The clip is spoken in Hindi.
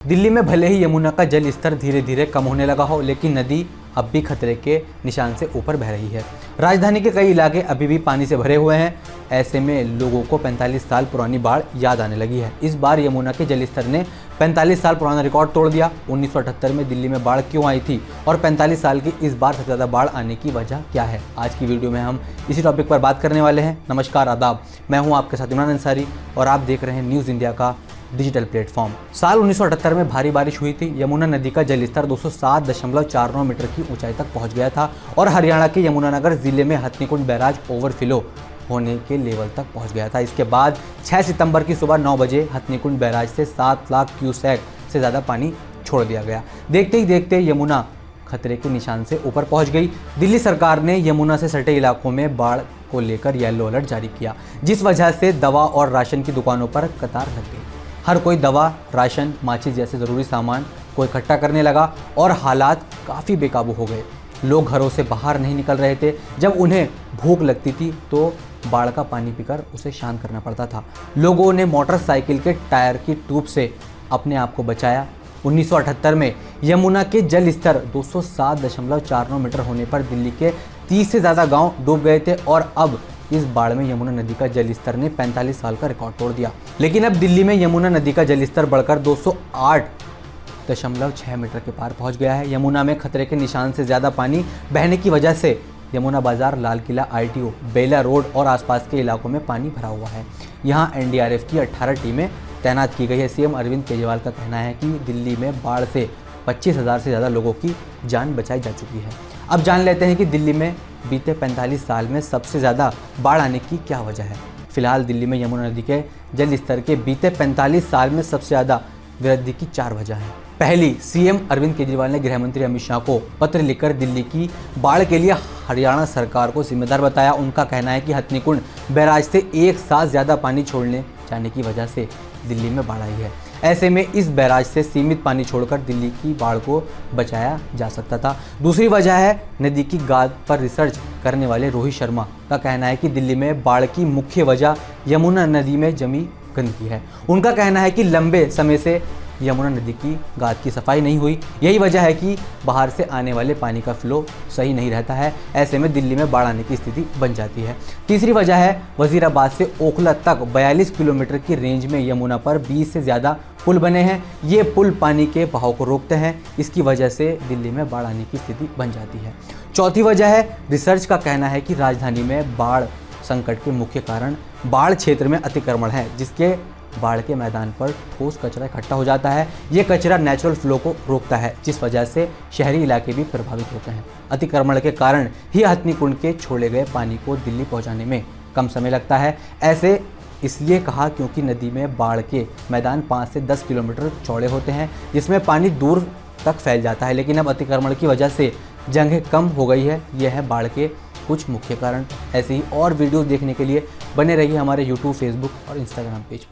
दिल्ली में भले ही यमुना का जल स्तर धीरे धीरे कम होने लगा हो, लेकिन नदी अब भी खतरे के निशान से ऊपर बह रही है। राजधानी के कई इलाके अभी भी पानी से भरे हुए हैं। ऐसे में लोगों को 45 साल पुरानी बाढ़ याद आने लगी है। इस बार यमुना के जल स्तर ने 45 साल पुराना रिकॉर्ड तोड़ दिया। 1978 में दिल्ली में बाढ़ क्यों आई थी और 45 साल की इस बार सबसे ज़्यादा बाढ़ आने की वजह क्या है, आज की वीडियो में हम इसी टॉपिक पर बात करने वाले हैं। नमस्कार, आदाब, मैं हूँ आपके साथ इमरान अंसारी और आप देख रहे हैं न्यूज़ इंडिया का डिजिटल प्लेटफॉर्म। साल 1978 में भारी बारिश हुई थी। यमुना नदी का जलस्तर 207.49 मीटर की ऊंचाई तक पहुंच गया था और हरियाणा के यमुनानगर जिले में हथनीकुंड बैराज ओवरफ्लो होने के लेवल तक पहुंच गया था। इसके बाद 6 सितंबर की सुबह 9 बजे हथनीकुंड बैराज से 7 लाख क्यूसेक से ज़्यादा पानी छोड़ दिया गया। देखते ही देखते यमुना खतरे के निशान से ऊपर पहुंच गई। दिल्ली सरकार ने यमुना से सटे इलाकों में बाढ़ को लेकर येलो अलर्ट जारी किया, जिस वजह से दवा और राशन की दुकानों पर कतार लग गई। हर कोई दवा, राशन, माचिस जैसे ज़रूरी सामान को इकट्ठा करने लगा और हालात काफ़ी बेकाबू हो गए। लोग घरों से बाहर नहीं निकल रहे थे। जब उन्हें भूख लगती थी तो बाढ़ का पानी पीकर उसे शांत करना पड़ता था। लोगों ने मोटरसाइकिल के टायर की ट्यूब से अपने आप को बचाया। 1978 में यमुना के जल स्तर 207.49 मीटर होने पर दिल्ली के 30 से ज़्यादा गांव डूब गए थे और अब इस बाढ़ में यमुना नदी का जल स्तर ने 45 साल का रिकॉर्ड तोड़ दिया। लेकिन अब दिल्ली में यमुना नदी का जल स्तर बढ़कर 208.6 मीटर के पार पहुंच गया है। यमुना में खतरे के निशान से ज़्यादा पानी बहने की वजह से यमुना बाजार, लाल किला, ITO, बेला रोड और आसपास के इलाकों में पानी भरा हुआ है। यहाँ NDRF की 18 टीमें तैनात की गई है। CM अरविंद केजरीवाल का कहना है कि दिल्ली में बाढ़ से 25,000 से ज़्यादा लोगों की जान बचाई जा चुकी है। अब जान लेते हैं कि दिल्ली में बीते 45 साल में सबसे ज़्यादा बाढ़ आने की क्या वजह है। फिलहाल दिल्ली में यमुना नदी के जल स्तर के बीते 45 साल में सबसे ज़्यादा वृद्धि की 4 वजह हैं। पहली, CM अरविंद केजरीवाल ने गृह मंत्री अमित शाह को पत्र लिखकर दिल्ली की बाढ़ के लिए हरियाणा सरकार को जिम्मेदार बताया। उनका कहना है कि हथनीकुंड बैराज से एक साथ ज़्यादा पानी छोड़ने जाने की वजह से दिल्ली में बाढ़ आई है। ऐसे में इस बैराज से सीमित पानी छोड़कर दिल्ली की बाढ़ को बचाया जा सकता था। दूसरी वजह है नदी की गाद पर रिसर्च करने वाले रोहित शर्मा का कहना है कि दिल्ली में बाढ़ की मुख्य वजह यमुना नदी में जमी गंदगी है। उनका कहना है कि लंबे समय से यमुना नदी की गाद की सफाई नहीं हुई। यही वजह है कि बाहर से आने वाले पानी का फ्लो सही नहीं रहता है। ऐसे में दिल्ली में बाढ़ आने की स्थिति बन जाती है। तीसरी वजह है वजीराबाद से ओखला तक 42 किलोमीटर की रेंज में यमुना पर 20 से ज़्यादा पुल बने हैं। ये पुल पानी के बहाव को रोकते हैं। इसकी वजह से दिल्ली में बाढ़ आने की स्थिति बन जाती है। चौथी वजह है रिसर्च का कहना है कि राजधानी में बाढ़ संकट के मुख्य कारण बाढ़ क्षेत्र में अतिक्रमण है, जिसके बाढ़ के मैदान पर ठोस कचरा इकट्ठा हो जाता है। ये कचरा नेचुरल फ्लो को रोकता है, जिस वजह से शहरी इलाके भी प्रभावित होते हैं। अतिक्रमण के कारण ही हथनीकुंड के छोड़े गए पानी को दिल्ली पहुंचाने में कम समय लगता है। ऐसे इसलिए कहा क्योंकि नदी में बाढ़ के मैदान 5 से 10 किलोमीटर चौड़े होते हैं, जिसमें पानी दूर तक फैल जाता है। लेकिन अब अतिक्रमण की वजह से जगह कम हो गई है। यह है बाढ़ के कुछ मुख्य कारण। ऐसे ही और वीडियोज़ देखने के लिए बने रहिए हमारे YouTube, Facebook और Instagram पेज पर।